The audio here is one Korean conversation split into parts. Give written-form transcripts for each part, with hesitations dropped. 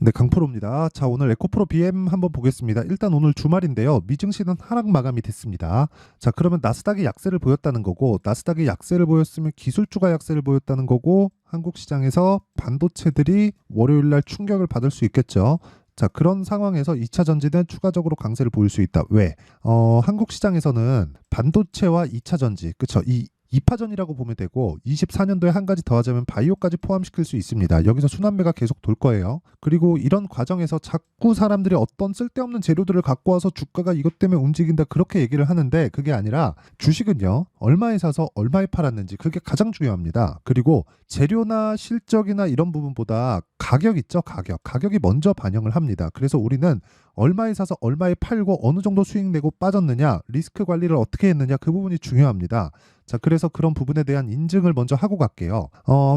네, 강프로입니다. 자, 오늘 에코프로 BM 한번 보겠습니다. 일단 오늘 주말인데요. 미증시는 하락 마감이 됐습니다. 자, 그러면 나스닥이 약세를 보였다는 거고, 나스닥이 약세를 보였으면 기술주가 약세를 보였다는 거고, 한국 시장에서 반도체들이 월요일 날 충격을 받을 수 있겠죠. 자, 그런 상황에서 2차 전지는 추가적으로 강세를 보일 수 있다. 왜? 한국 시장에서는 반도체와 2차 전지, 그쵸? 이 2파전이라고 보면 되고 24년도에 한 가지 더하자면 바이오까지 포함시킬 수 있습니다. 여기서 순환매가 계속 돌 거예요. 그리고 이런 과정에서 자꾸 사람들이 어떤 쓸데없는 재료들을 갖고 와서 주가가 이것 때문에 움직인다 그렇게 얘기를 하는데 그게 아니라 주식은요. 얼마에 사서 얼마에 팔았는지 그게 가장 중요합니다. 그리고 재료나 실적이나 이런 부분보다 가격 있죠? 가격이 먼저 반영을 합니다. 그래서 우리는 얼마에 사서 얼마에 팔고 어느 정도 수익 내고 빠졌느냐 리스크 관리를 어떻게 했느냐 그 부분이 중요합니다. 자, 그래서 그런 부분에 대한 인증을 먼저 하고 갈게요.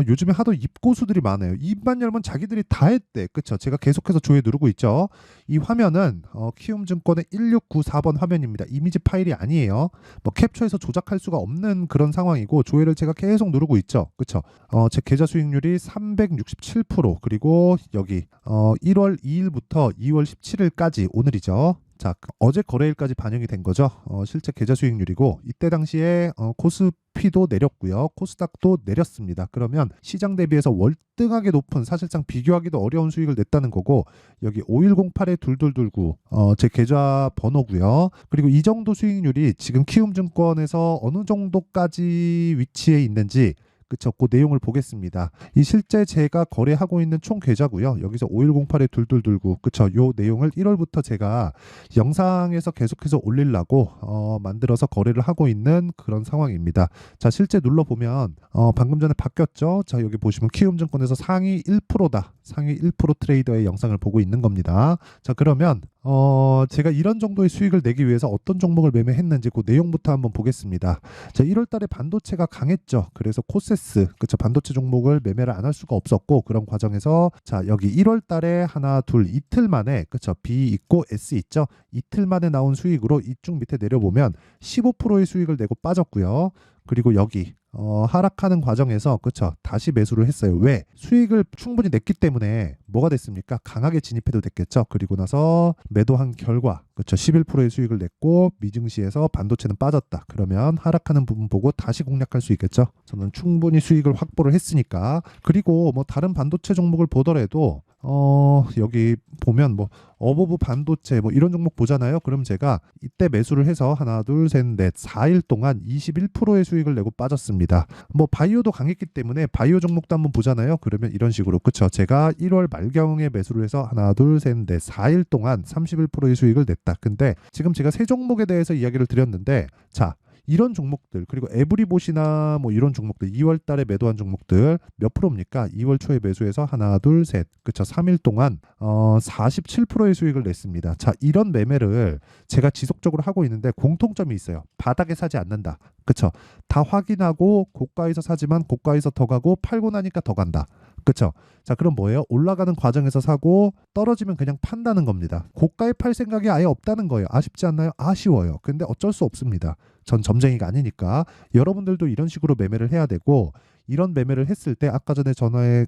요즘에 하도 입고수들이 많아요. 입만 열면 자기들이 다 했대. 그쵸? 제가 계속해서 조회 누르고 있죠. 이 화면은 키움증권의 1694번 화면입니다. 이미지 파일이 아니에요. 뭐 캡처해서 조작할 수가 없는 그런 상황이고 조회를 제가 계속 누르고 있죠. 그쵸? 제 계좌 수익률이 367% 그리고 여기 1월 2일부터 2월 17일까지 오늘이죠. 자, 어제 거래일까지 반영이 된 거죠. 실제 계좌 수익률이고 이때 당시에 코스피도 내렸고요. 코스닥도 내렸습니다. 그러면 시장 대비해서 월등하게 높은 사실상 비교하기도 어려운 수익을 냈다는 거고 여기 5108에 2229 제 계좌 번호고요. 그리고 이 정도 수익률이 지금 키움증권에서 어느 정도까지 위치해 있는지 그쵸? 그 내용을 보겠습니다. 이 실제 제가 거래하고 있는 총 계좌고요. 여기서 5108에 2229 그쵸? 요 내용을 1월부터 제가 영상에서 계속해서 올리려고 만들어서 거래를 하고 있는 그런 상황입니다. 자, 실제 눌러보면 방금 전에 바뀌었죠? 자, 여기 보시면 키움증권에서 상위 1%다. 상위 1% 트레이더의 영상을 보고 있는 겁니다. 자, 그러면 제가 이런 정도의 수익을 내기 위해서 어떤 종목을 매매했는지 그 내용부터 한번 보겠습니다. 자, 1월 달에 반도체가 강했죠. 그래서 코세스, 그쵸, 반도체 종목을 매매를 안 할 수가 없었고 그런 과정에서 자, 여기 1월 달에 하나, 둘, 이틀 만에 그쵸, B 있고 S 있죠. 이틀 만에 나온 수익으로 이쪽 밑에 내려보면 15%의 수익을 내고 빠졌고요. 그리고 여기 하락하는 과정에서 그쵸 다시 매수를 했어요. 왜? 수익을 충분히 냈기 때문에 뭐가 됐습니까? 강하게 진입해도 됐겠죠. 그리고 나서 매도한 결과 그쵸 11%의 수익을 냈고 미증시에서 반도체는 빠졌다. 그러면 하락하는 부분 보고 다시 공략할 수 있겠죠. 저는 충분히 수익을 확보를 했으니까. 그리고 뭐 다른 반도체 종목을 보더라도 여기 보면 뭐 어버브 반도체 뭐 이런 종목 보잖아요. 그럼 제가 이때 매수를 해서 하나, 둘, 셋, 넷, 4일 동안 21%의 수익을 내고 빠졌습니다. 뭐 바이오도 강했기 때문에 바이오 종목도 한번 보잖아요. 그러면 이런 식으로 그쵸. 제가 1월 말경에 매수를 해서 하나, 둘, 셋, 넷, 4일 동안 31%의 수익을 냈다. 근데 지금 제가 세 종목에 대해서 이야기를 드렸는데 자, 이런 종목들 그리고 에브리봇이나 뭐 이런 종목들 2월 달에 매도한 종목들 몇 프로입니까? 2월 초에 매수해서 하나 둘 셋 그쵸 3일 동안 47%의 수익을 냈습니다. 자, 이런 매매를 제가 지속적으로 하고 있는데 공통점이 있어요. 바닥에 사지 않는다. 그쵸? 다 확인하고 고가에서 사지만 고가에서 더 가고 팔고 나니까 더 간다. 그쵸? 자, 그럼 뭐예요? 올라가는 과정에서 사고 떨어지면 그냥 판다는 겁니다. 고가에 팔 생각이 아예 없다는 거예요. 아쉽지 않나요? 아쉬워요. 근데 어쩔 수 없습니다. 전 점쟁이가 아니니까 여러분들도 이런 식으로 매매를 해야 되고 이런 매매를 했을 때 아까 전에 전화에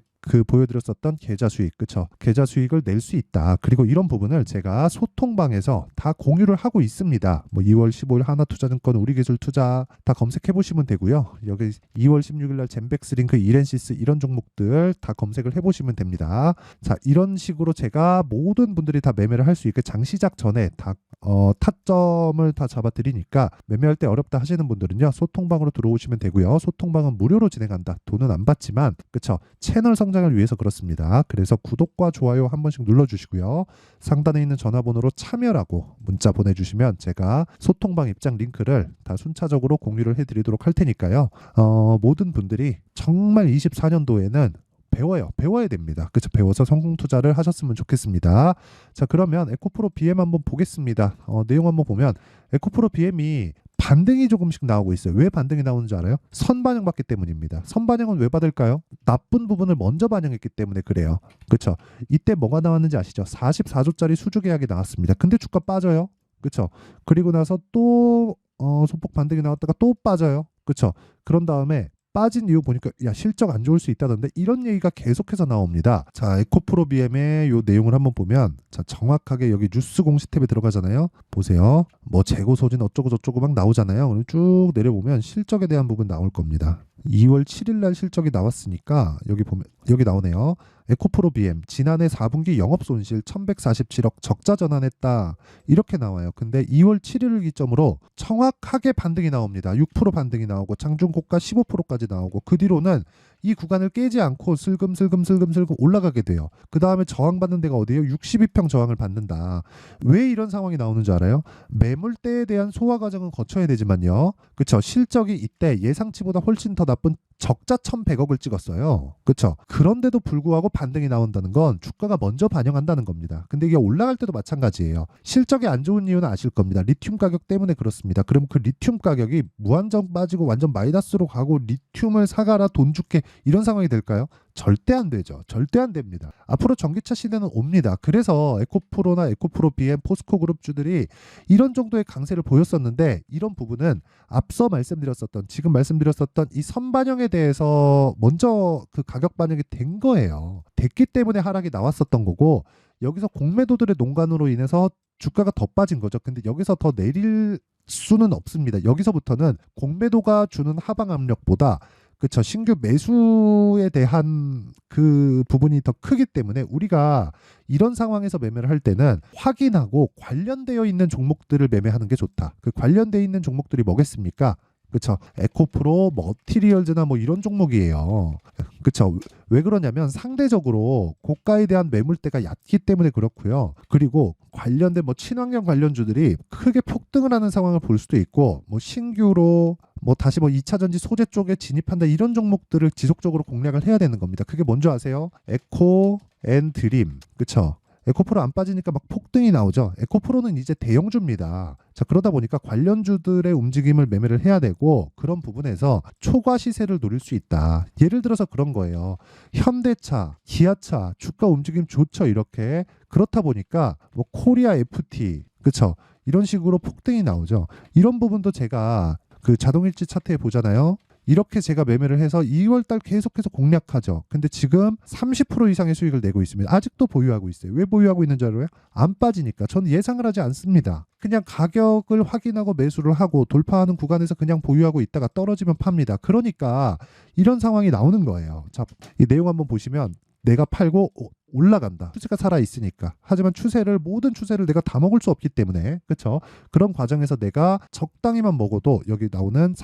보여드렸었던 계좌 수익 그쵸 계좌 수익을 낼 수 있다. 그리고 이런 부분을 제가 소통방에서 다 공유를 하고 있습니다. 뭐 2월 15일 하나투자증권 우리기술투자 다 검색해 보시면 되고요. 여기 2월 16일 날 젠백스링크 이렌시스 이런 종목들 다 검색을 해보시면 됩니다. 자, 이런 식으로 제가 모든 분들이 다 매매를 할 수 있게 장 시작 전에 다 타점을 다 잡아드리니까 매매할 때 어렵다 하시는 분들은요 소통방으로 들어오시면 되고요. 소통방은 무료로 진행한다. 돈은 안 받지만 그쵸 채널 성장을 위해서 그렇습니다. 그래서 구독과 좋아요 한 번씩 눌러주시고요. 상단에 있는 전화번호로 참여라고 문자 보내주시면 제가 소통방 입장 링크를 다 순차적으로 공유를 해드리도록 할 테니까요. 모든 분들이 정말 24년도에는 배워야 됩니다. 그쵸? 배워서 성공 투자를 하셨으면 좋겠습니다. 자, 그러면 에코프로 BM 한번 보겠습니다. 내용 한번 보면 에코프로 BM이 반등이 조금씩 나오고 있어요. 왜 반등이 나오는 줄 알아요? 선반영 받기 때문입니다. 선반영은 왜 받을까요? 나쁜 부분을 먼저 반영했기 때문에 그래요. 그쵸? 이때 뭐가 나왔는지 아시죠? 44조짜리 수주 계약이 나왔습니다. 근데 주가 빠져요. 그쵸? 그리고 나서 또 소폭 반등이 나왔다가 또 빠져요. 그쵸? 그런 다음에 빠진 이유 보니까 야 실적 안 좋을 수 있다던데 이런 얘기가 계속해서 나옵니다. 자, 에코프로 BM의 요 내용을 한번 보면 자, 정확하게 여기 뉴스 공시 탭에 들어가잖아요. 보세요. 뭐 재고 소진 어쩌고 저쩌고 막 나오잖아요. 그럼 쭉 내려보면 실적에 대한 부분 나올 겁니다. 2월 7일 날 실적이 나왔으니까 여기 보면 여기 나오네요. 에코프로 BM 지난해 4분기 영업 손실 1147억 적자 전환했다. 이렇게 나와요. 근데 2월 7일을 기점으로 정확하게 반등이 나옵니다. 6% 반등이 나오고 장중고가 15%까지 나오고 그 뒤로는 이 구간을 깨지 않고 슬금슬금 올라가게 돼요. 그 다음에 저항받는 데가 어디예요? 62평 저항을 받는다. 왜 이런 상황이 나오는 줄 알아요? 매물대에 대한 소화 과정은 거쳐야 되지만요. 그쵸? 실적이 이때 예상치보다 훨씬 더 나쁜 적자 1,100억을 찍었어요. 그쵸? 그런데도 불구하고 반등이 나온다는 건 주가가 먼저 반영한다는 겁니다. 근데 이게 올라갈 때도 마찬가지예요. 실적이 안 좋은 이유는 아실 겁니다. 리튬 가격 때문에 그렇습니다. 그럼 그 리튬 가격이 무한정 빠지고 완전 마이너스로 가고 리튬을 사가라 돈 줄게 이런 상황이 될까요? 절대 안 되죠. 절대 안 됩니다. 앞으로 전기차 시대는 옵니다. 그래서 에코프로나 에코프로 BM, 포스코 그룹주들이 이런 정도의 강세를 보였었는데 이런 부분은 앞서 말씀드렸었던 지금 말씀드렸었던 이 선반영에 대해서 먼저 그 가격 반영이 된 거예요. 됐기 때문에 하락이 나왔었던 거고 여기서 공매도들의 농간으로 인해서 주가가 더 빠진 거죠. 근데 여기서 더 내릴 수는 없습니다. 여기서부터는 공매도가 주는 하방 압력보다 그쵸. 신규 매수에 대한 그 부분이 더 크기 때문에 우리가 이런 상황에서 매매를 할 때는 확인하고 관련되어 있는 종목들을 매매하는 게 좋다. 그 관련되어 있는 종목들이 뭐겠습니까? 그쵸. 에코프로, 머티리얼즈나 뭐 이런 종목이에요. 그쵸. 왜 그러냐면 상대적으로 고가에 대한 매물대가 얕기 때문에 그렇고요. 그리고 관련된 뭐 친환경 관련주들이 크게 폭등을 하는 상황을 볼 수도 있고 뭐 신규로 뭐 다시 뭐 2차 전지 소재 쪽에 진입한다 이런 종목들을 지속적으로 공략을 해야 되는 겁니다. 그게 뭔지 아세요? 에코 앤 드림. 그쵸. 에코프로 안 빠지니까 막 폭등이 나오죠. 에코프로는 이제 대형주입니다. 자, 그러다 보니까 관련주들의 움직임을 매매를 해야 되고 그런 부분에서 초과 시세를 노릴 수 있다. 예를 들어서 그런 거예요. 현대차, 기아차 주가 움직임 좋죠. 이렇게 그렇다 보니까 뭐 코리아 FT 그쵸? 이런 식으로 폭등이 나오죠. 이런 부분도 제가 그 자동일지 차트에 보잖아요. 이렇게 제가 매매를 해서 2월달 계속해서 공략하죠. 근데 지금 30% 이상의 수익을 내고 있습니다. 아직도 보유하고 있어요. 왜 보유하고 있는 줄 알아요? 안 빠지니까. 저는 예상을 하지 않습니다. 그냥 가격을 확인하고 매수를 하고 돌파하는 구간에서 그냥 보유하고 있다가 떨어지면 팝니다. 그러니까 이런 상황이 나오는 거예요. 자, 이 내용 한번 보시면 내가 팔고 올라간다. 추세가 살아 있으니까. 하지만 모든 추세를 내가 다 먹을 수 없기 때문에 그렇죠. 그런 과정에서 내가 적당히만 먹어도 여기 나오는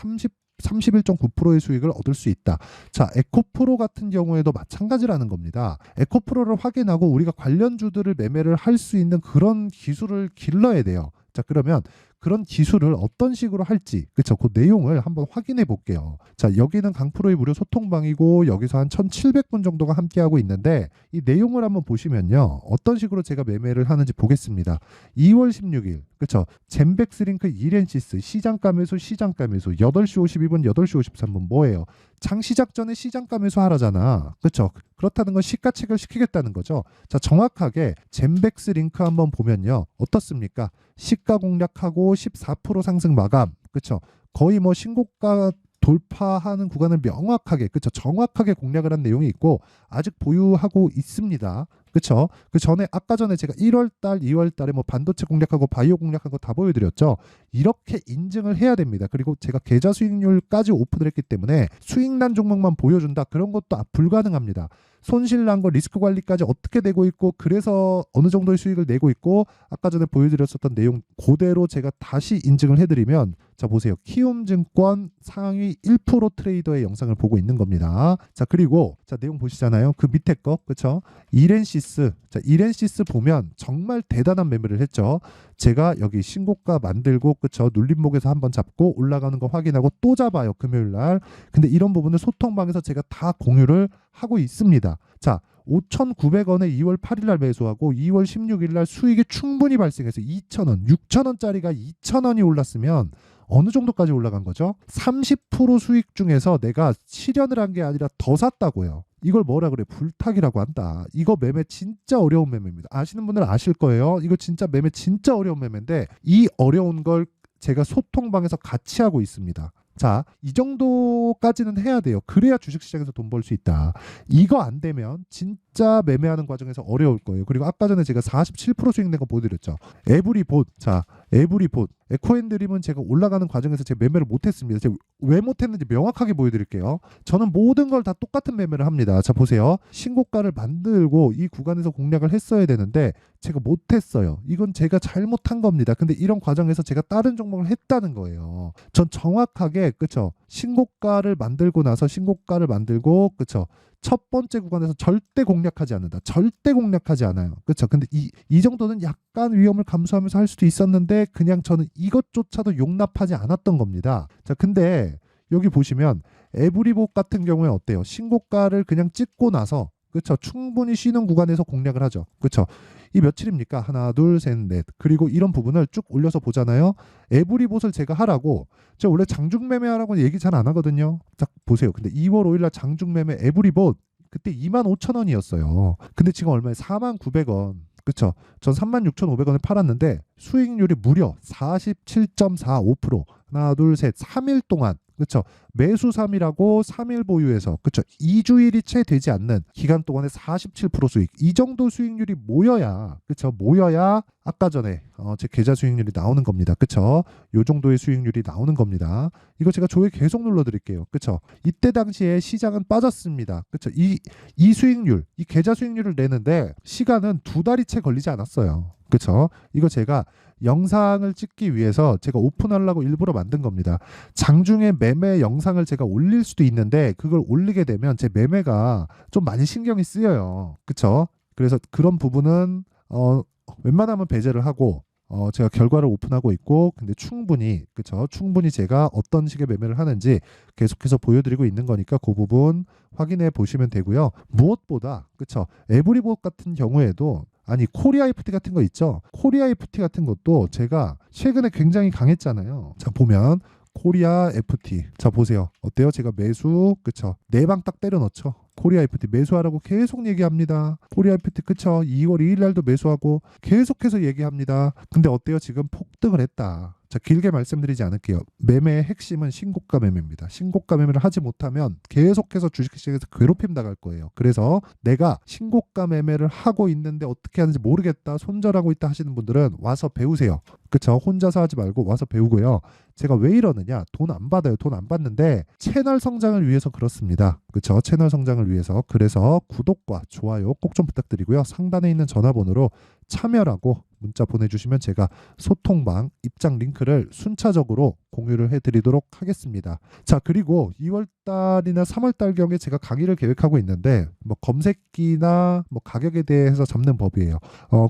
31.9%의 수익을 얻을 수 있다. 자, 에코프로 같은 경우에도 마찬가지라는 겁니다. 에코프로를 확인하고 우리가 관련주들을 매매를 할 수 있는 그런 기술을 길러야 돼요. 자, 그러면 그런 기술을 어떤 식으로 할지 그쵸 그 내용을 한번 확인해 볼게요. 자, 여기는 강프로의 무료 소통방이고 여기서 한 1700분 정도가 함께하고 있는데 이 내용을 한번 보시면요 어떤 식으로 제가 매매를 하는지 보겠습니다. 2월 16일 그쵸 젠백스링크 이렌시스 시장가 매수 8시 52분 8시 53분 뭐예요? 장 시작 전에 시장가 매수 하라잖아. 그렇죠? 그렇다는 건 시가책을 시키겠다는 거죠. 자, 정확하게 젠백스 링크 한번 보면요. 어떻습니까? 시가 공략하고 14% 상승 마감. 그렇죠? 거의 뭐 신고가 돌파하는 구간을 명확하게 그렇죠? 정확하게 공략을 한 내용이 있고 아직 보유하고 있습니다. 그렇죠? 그 전에 아까 전에 제가 1월 달, 2월 달에 뭐 반도체 공략하고 바이오 공략한 거 다 보여드렸죠. 이렇게 인증을 해야 됩니다. 그리고 제가 계좌 수익률까지 오픈을 했기 때문에 수익난 종목만 보여준다. 그런 것도 불가능합니다. 손실난 거 리스크 관리까지 어떻게 되고 있고 그래서 어느 정도의 수익을 내고 있고 아까 전에 보여드렸었던 내용 그대로 제가 다시 인증을 해드리면 자 보세요. 키움증권 상위 1% 트레이더의 영상을 보고 있는 겁니다. 자 그리고 자 내용 보시잖아요. 그 밑에 거 그쵸? 이렌시스 자 이렌시스 보면 정말 대단한 매매를 했죠. 제가 여기 신고가 만들고 그쵸? 눌림목에서 한번 잡고 올라가는 거 확인하고 또 잡아요. 금요일날. 근데 이런 부분을 소통방에서 제가 다 공유를 하고 있습니다. 자 5,900원에 2월 8일 날 매수하고 2월 16일 날 수익이 충분히 발생해서 2,000원, 6,000원짜리가 2,000원이 올랐으면 어느 정도까지 올라간 거죠? 30% 수익 중에서 내가 실현을 한 게 아니라 더 샀다고요. 이걸 뭐라 그래? 불탁이라고 한다. 이거 매매 진짜 어려운 매매입니다. 아시는 분들은 아실 거예요. 이거 진짜 매매 진짜 어려운 매매인데 이 어려운 걸 제가 소통방에서 같이 하고 있습니다. 자, 이 정도까지는 해야 돼요. 그래야 주식시장에서 돈 벌 수 있다. 이거 안 되면 진짜 매매하는 과정에서 어려울 거예요. 그리고 아까 전에 제가 47% 수익 낸 거 보여드렸죠. 에브리봇. 자, 에브리봇. 에코앤드림은 제가 올라가는 과정에서 제가 매매를 못했습니다. 제가 왜 못했는지 명확하게 보여드릴게요. 저는 모든 걸 다 똑같은 매매를 합니다. 자, 보세요. 신고가를 만들고 이 구간에서 공략을 했어야 되는데 제가 못했어요. 이건 제가 잘못한 겁니다. 근데 이런 과정에서 제가 다른 종목을 했다는 거예요. 전 정확하게, 그쵸? 신고가를 만들고 나서 신고가를 만들고, 그쵸? 첫 번째 구간에서 절대 공략하지 않는다. 절대 공략하지 않아요. 그렇죠? 근데 이 정도는 약간 위험을 감수하면서 할 수도 있었는데 그냥 저는 이것조차도 용납하지 않았던 겁니다. 자, 근데 여기 보시면 에브리봇 같은 경우에 어때요? 신고가를 그냥 찍고 나서, 그렇죠? 충분히 쉬는 구간에서 공략을 하죠. 그렇죠? 이 며칠입니까? 하나, 둘, 셋, 넷. 그리고 이런 부분을 쭉 올려서 보잖아요. 에브리봇을 제가 하라고, 제가 원래 장중 매매하라고 얘기 잘 안 하거든요. 딱 보세요. 근데 2월 5일 날 장중 매매 에브리봇 그때 25,000원이었어요. 근데 지금 얼마에 49,900원. 그쵸? 전 36,500원에 팔았는데 수익률이 무려 47.45%. 하나, 둘, 셋. 3일 동안. 그쵸? 매수 3일하고 3일 보유해서, 그쵸? 2주일이 채 되지 않는 기간 동안에 47% 수익. 이 정도 수익률이 모여야, 그쵸? 모여야 아까 전에 제 계좌 수익률이 나오는 겁니다. 그쵸? 요 정도의 수익률이 나오는 겁니다. 이거 제가 조회 계속 눌러드릴게요. 그쵸? 이때 당시에 시장은 빠졌습니다. 그쵸? 이 수익률, 이 계좌 수익률을 내는데 시간은 2달이 채 걸리지 않았어요. 그쵸? 이거 제가 영상을 찍기 위해서 제가 오픈하려고 일부러 만든 겁니다. 장중에 매매 영상을 제가 올릴 수도 있는데 그걸 올리게 되면 제 매매가 좀 많이 신경이 쓰여요. 그쵸? 그래서 그런 부분은 웬만하면 배제를 하고 제가 결과를 오픈하고 있고, 근데 충분히, 그쵸? 충분히 제가 어떤 식의 매매를 하는지 계속해서 보여드리고 있는 거니까 그 부분 확인해 보시면 되고요. 무엇보다, 그쵸? 에브리봇 같은 경우에도 아니 코리아 FT 같은 거 있죠? 코리아 FT 같은 것도 제가 최근에 굉장히 강했잖아요. 자, 보면 코리아 FT. 자, 보세요. 어때요? 제가 매수, 그쵸? 네 방 딱 때려 넣죠. 코리아 FT 매수하라고 계속 얘기합니다. 코리아 FT, 그쵸? 2월 2일 날도 매수하고 계속해서 얘기합니다. 근데 어때요? 지금 폭등을 했다. 자, 길게 말씀드리지 않을게요. 매매의 핵심은 신고가 매매입니다. 신고가 매매를 하지 못하면 계속해서 주식시장에서 괴롭힘 당할 거예요. 그래서 내가 신고가 매매를 하고 있는데 어떻게 하는지 모르겠다, 손절하고 있다 하시는 분들은 와서 배우세요. 그쵸? 혼자서 하지 말고 와서 배우고요. 제가 왜 이러느냐? 돈 안 받아요. 돈 안 받는데 채널 성장을 위해서 그렇습니다. 그쵸? 채널 성장을 위해서. 그래서 구독과 좋아요 꼭 좀 부탁드리고요. 상단에 있는 전화번호로 참여라고 문자 보내주시면 제가 소통방 입장 링크를 순차적으로 공유를 해드리도록 하겠습니다. 자, 그리고 2월달이나 3월달경에 제가 강의를 계획하고 있는데 뭐 검색기나 뭐 가격에 대해서 잡는 법이에요.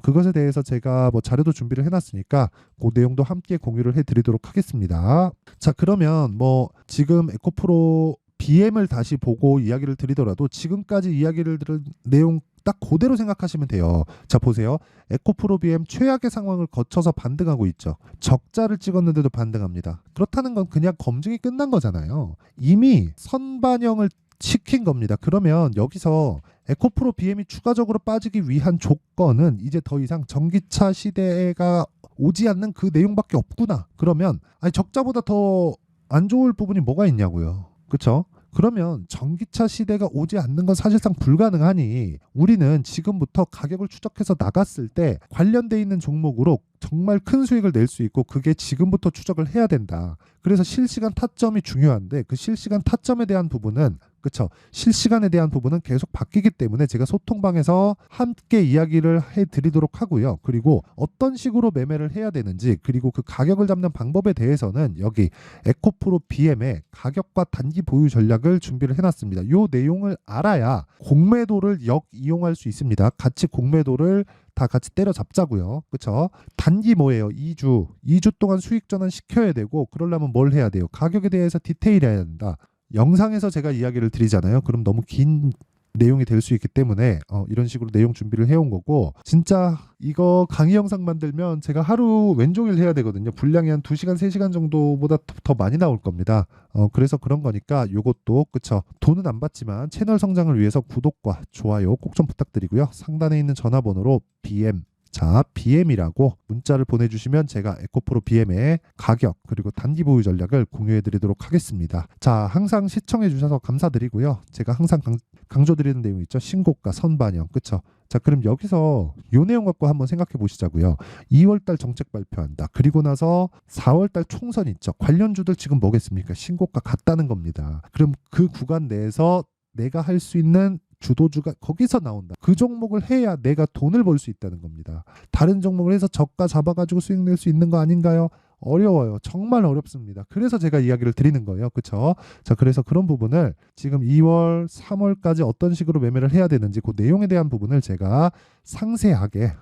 그것에 대해서 제가 뭐 자료도 준비를 해놨으니까 그 내용도 함께 공유를 해드리도록 하겠습니다. 자, 그러면 뭐 지금 에코프로 BM을 다시 보고 이야기를 드리더라도 지금까지 이야기를 들은 내용 딱 그대로 생각하시면 돼요. 자, 보세요. 에코프로 BM 최악의 상황을 거쳐서 반등하고 있죠. 적자를 찍었는데도 반등합니다. 그렇다는 건 그냥 검증이 끝난 거잖아요. 이미 선반영을 시킨 겁니다. 그러면 여기서 에코프로 BM이 추가적으로 빠지기 위한 조건은 이제 더 이상 전기차 시대가 오지 않는 그 내용밖에 없구나. 그러면 아니 적자보다 더 안 좋을 부분이 뭐가 있냐고요. 그렇죠? 그러면 전기차 시대가 오지 않는 건 사실상 불가능하니 우리는 지금부터 가격을 추적해서 나갔을 때 관련돼 있는 종목으로 정말 큰 수익을 낼 수 있고 그게 지금부터 추적을 해야 된다. 그래서 실시간 타점이 중요한데 그 실시간 타점에 대한 부분은 그쵸? 실시간에 대한 부분은 계속 바뀌기 때문에 제가 소통방에서 함께 이야기를 해드리도록 하고요. 그리고 어떤 식으로 매매를 해야 되는지 그리고 그 가격을 잡는 방법에 대해서는 여기 에코프로 BM의 가격과 단기 보유 전략을 준비를 해놨습니다. 이 내용을 알아야 공매도를 역이용할 수 있습니다. 같이 공매도를 다 같이 때려잡자고요. 그쵸? 단기 뭐예요? 2주 동안 수익 전환 시켜야 되고 그러려면 뭘 해야 돼요? 가격에 대해서 디테일해야 된다. 영상에서 제가 이야기를 드리잖아요. 그럼 너무 긴 내용이 될 수 있기 때문에 이런 식으로 내용 준비를 해온 거고 진짜 이거 강의 영상 만들면 제가 하루 왼종일 해야 되거든요. 분량이 한 2시간, 3시간 정도보다 더 많이 나올 겁니다. 그래서 그런 거니까 요것도 그쵸. 돈은 안 받지만 채널 성장을 위해서 구독과 좋아요 꼭 좀 부탁드리고요. 상단에 있는 전화번호로 BM 자, BM이라고 문자를 보내주시면 제가 에코프로 BM의 가격 그리고 단기 보유 전략을 공유해드리도록 하겠습니다. 자, 항상 시청해주셔서 감사드리고요. 제가 항상 강조드리는 내용 있죠. 신고가, 선반영, 그쵸? 자, 그럼 여기서 이 내용 갖고 한번 생각해 보시자고요. 2월달 정책 발표한다. 그리고 나서 4월달 총선 있죠. 관련주들 지금 뭐겠습니까? 신고가 같다는 겁니다. 그럼 그 구간 내에서 내가 할 수 있는 주도주가 거기서 나온다. 그 종목을 해야 내가 돈을 벌 수 있다는 겁니다. 다른 종목을 해서 저가 잡아가지고 수익 낼 수 있는 거 아닌가요? 어려워요. 정말 어렵습니다. 그래서 제가 이야기를 드리는 거예요. 그쵸? 자, 그래서 그런 부분을 지금 2월, 3월까지 어떤 식으로 매매를 해야 되는지 그 내용에 대한 부분을 제가 상세하게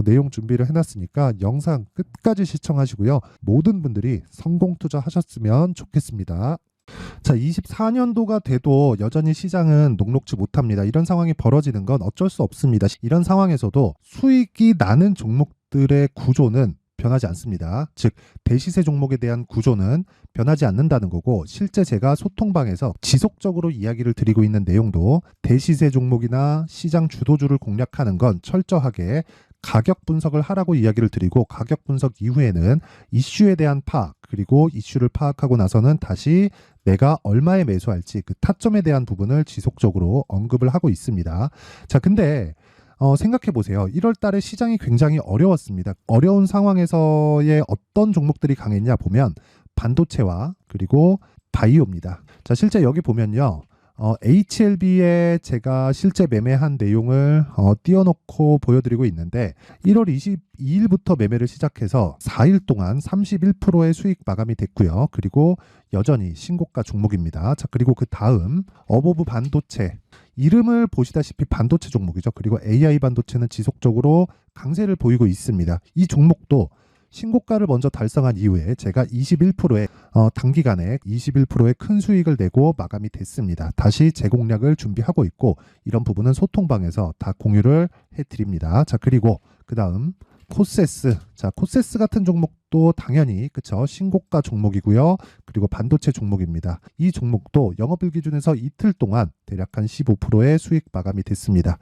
내용 준비를 해놨으니까 영상 끝까지 시청하시고요. 모든 분들이 성공 투자하셨으면 좋겠습니다. 자, 24년도가 돼도 여전히 시장은 녹록지 못합니다. 이런 상황이 벌어지는 건 어쩔 수 없습니다. 이런 상황에서도 수익이 나는 종목들의 구조는 변하지 않습니다. 즉, 대시세 종목에 대한 구조는 변하지 않는다는 거고, 실제 제가 소통방에서 지속적으로 이야기를 드리고 있는 내용도 대시세 종목이나 시장 주도주를 공략하는 건 철저하게 가격 분석을 하라고 이야기를 드리고, 가격 분석 이후에는 이슈에 대한 파악, 그리고 이슈를 파악하고 나서는 다시 내가 얼마에 매수할지 그 타점에 대한 부분을 지속적으로 언급을 하고 있습니다. 자, 근데 생각해 보세요. 1월 달에 시장이 굉장히 어려웠습니다. 어려운 상황에서의 어떤 종목들이 강했냐 보면 반도체와 그리고 바이오입니다. 자, 실제 여기 보면요. HLB에 제가 실제 매매한 내용을 띄워놓고 보여드리고 있는데 1월 22일부터 매매를 시작해서 4일 동안 31%의 수익 마감이 됐고요. 그리고 여전히 신고가 종목입니다. 자, 그리고 그 다음 어보브 반도체, 이름을 보시다시피 반도체 종목이죠. 그리고 AI 반도체는 지속적으로 강세를 보이고 있습니다. 이 종목도 신고가를 먼저 달성한 이후에 제가 21%의 단기간에 21%의 큰 수익을 내고 마감이 됐습니다. 다시 재공략을 준비하고 있고, 이런 부분은 소통방에서 다 공유를 해드립니다. 자, 그리고 그 다음 코세스. 자, 코세스 같은 종목도 당연히 그쵸, 신고가 종목이고요. 그리고 반도체 종목입니다. 이 종목도 영업일 기준에서 이틀 동안 대략 한 15%의 수익 마감이 됐습니다.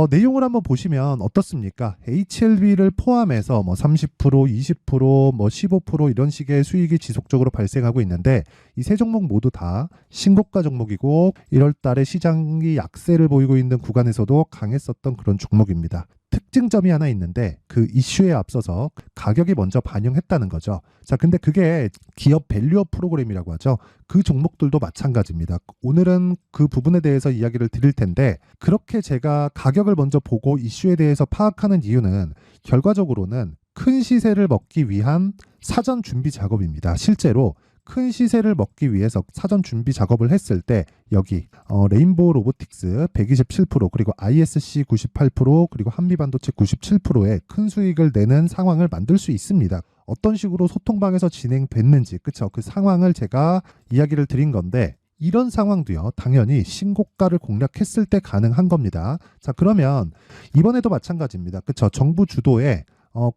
내용을 한번 보시면 어떻습니까? HLB를 포함해서 뭐 30%, 20%, 뭐 15% 이런 식의 수익이 지속적으로 발생하고 있는데, 이 세 종목 모두 다 신고가 종목이고 1월 달에 시장이 약세를 보이고 있는 구간에서도 강했었던 그런 종목입니다. 특징점이 하나 있는데 그 이슈에 앞서서 가격이 먼저 반영했다는 거죠. 자, 근데 그게 기업 밸류업 프로그램이라고 하죠. 그 종목들도 마찬가지입니다. 오늘은 그 부분에 대해서 이야기를 드릴 텐데, 그렇게 제가 가격을 먼저 보고 이슈에 대해서 파악하는 이유는 결과적으로는 큰 시세를 먹기 위한 사전 준비 작업입니다. 실제로 큰 시세를 먹기 위해서 사전 준비 작업을 했을 때 여기 레인보우 로보틱스 127%, 그리고 ISC 98%, 그리고 한미반도체 97%의 큰 수익을 내는 상황을 만들 수 있습니다. 어떤 식으로 소통방에서 진행됐는지, 그쵸? 그 상황을 제가 이야기를 드린 건데, 이런 상황도요, 당연히 신고가를 공략했을 때 가능한 겁니다. 자, 그러면 이번에도 마찬가지입니다. 그쵸? 정부 주도의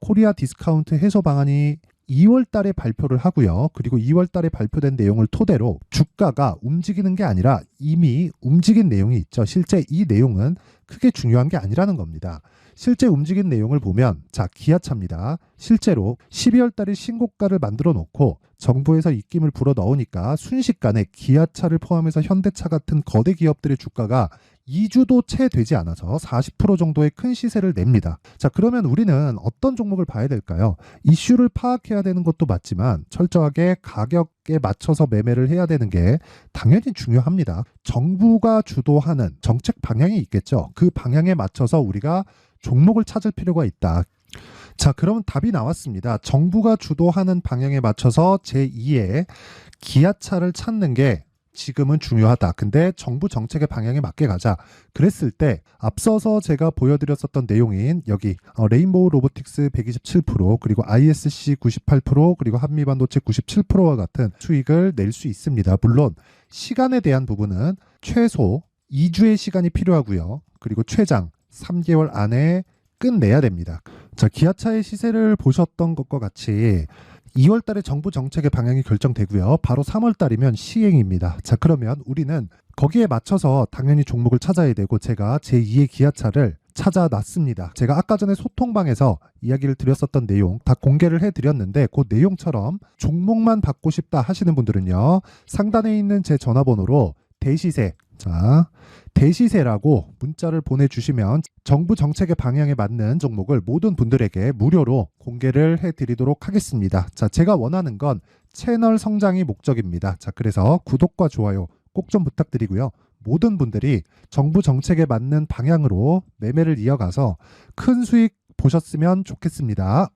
코리아 디스카운트 해소 방안이 2월 달에 발표를 하고요. 그리고 2월 달에 발표된 내용을 토대로 주가가 움직이는 게 아니라 이미 움직인 내용이 있죠. 실제 이 내용은 크게 중요한 게 아니라는 겁니다. 실제 움직인 내용을 보면, 자, 기아차입니다. 실제로 12월 달에 신고가를 만들어 놓고 정부에서 입김을 불어 넣으니까 순식간에 기아차를 포함해서 현대차 같은 거대 기업들의 주가가 2주도 채 되지 않아서 40% 정도의 큰 시세를 냅니다. 자, 그러면 우리는 어떤 종목을 봐야 될까요? 이슈를 파악해야 되는 것도 맞지만 철저하게 가격에 맞춰서 매매를 해야 되는 게 당연히 중요합니다. 정부가 주도하는 정책 방향이 있겠죠. 그 방향에 맞춰서 우리가 종목을 찾을 필요가 있다. 자, 그러면 답이 나왔습니다. 정부가 주도하는 방향에 맞춰서 제2의 기아차를 찾는 게 지금은 중요하다. 근데 정부 정책의 방향에 맞게 가자. 그랬을 때 앞서서 제가 보여드렸었던 내용인 여기 레인보우 로보틱스 127%, 그리고 ISC 98%, 그리고 한미반도체 97%와 같은 수익을 낼 수 있습니다. 물론 시간에 대한 부분은 최소 2주의 시간이 필요하고요. 그리고 최장 3개월 안에 끝내야 됩니다. 자, 기아차의 시세를 보셨던 것과 같이 2월 달에 정부 정책의 방향이 결정되고요. 바로 3월 달이면 시행입니다. 자, 그러면 우리는 거기에 맞춰서 당연히 종목을 찾아야 되고, 제가 제2의 기아차를 찾아놨습니다. 제가 아까 전에 소통방에서 이야기를 드렸었던 내용 다 공개를 해드렸는데 그 내용처럼 종목만 받고 싶다 하시는 분들은요. 상단에 있는 제 전화번호로 대시세, 자, 대시세라고 문자를 보내주시면 정부 정책의 방향에 맞는 종목을 모든 분들에게 무료로 공개를 해드리도록 하겠습니다. 자, 제가 원하는 건 채널 성장이 목적입니다. 자, 그래서 구독과 좋아요 꼭 좀 부탁드리고요. 모든 분들이 정부 정책에 맞는 방향으로 매매를 이어가서 큰 수익 보셨으면 좋겠습니다.